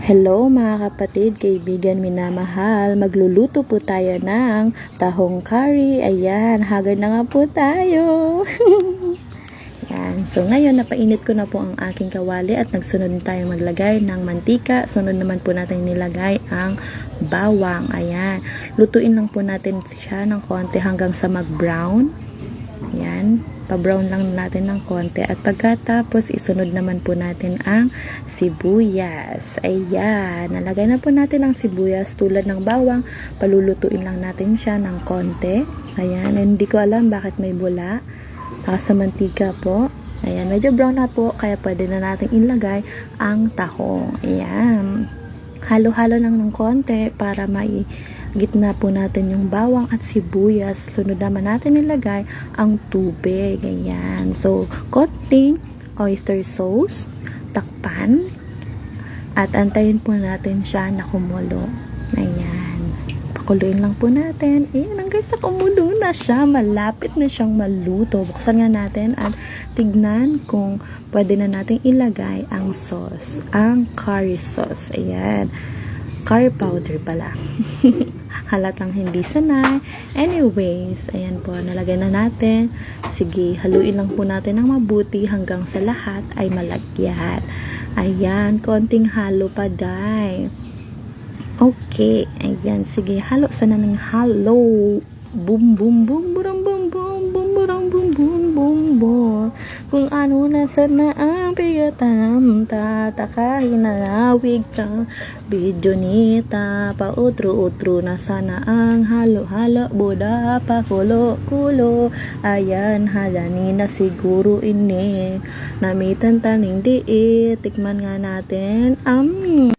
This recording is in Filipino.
Hello mga kapatid, kaibigan, minamahal. Magluluto po tayo ng tahong curry. Ayan, haggard na nga po tayo. Yan. So ngayon, napainit ko na po ang aking kawali at nagsunod tayo maglagay ng mantika. Sunod naman po natin nilagay ang bawang. Ayan. Lutuin lang po natin siya ng konti hanggang sa mag-brown. Ayan. Pa-brown lang natin ng konti at pagkatapos isunod naman po natin ang sibuyas. Ayan, nalagay na po natin ang sibuyas tulad ng bawang, palulutuin lang natin siya ng konti. Ayan, hindi ko alam bakit may bula. Sa mantika po. Ayan, medyo brown na po kaya pwede na natin ilagay ang tahong. Ayan, halo-halo lang ng konti para gitna po natin yung bawang at sibuyas. Sunod naman natin ilagay ang tubig. Ayan. So, konting oyster sauce, takpan, at antayin po natin siya na kumulo. Ayan. Pakuluin lang po natin. Ayan, hanggang sa kumulo na siya. Malapit na siyang maluto. Buksan nga natin at tignan kung pwede na natin ilagay ang sauce. Ang curry sauce. Ayan. Curry powder pala. Halatang hindi sanay. Anyways, ayan po, nalagay na natin. Sige, haluin lang po natin ng mabuti hanggang sa lahat ay malagyan. Ayan, konting halo pa, day. Okay, ayan, sige, halo sana ng halo. Boom, boom, boom, boom, boom, boom, boom, boom, boom, boom, boom, boom. Kung ano na sana ang piyatam, tatakahin na lawig ka. Video nita, pautro-utro na sana ang halo-halo, buda pa kulo-kulo. Ayan, halani na siguro ini. Namitan taning diit, tikman nga natin.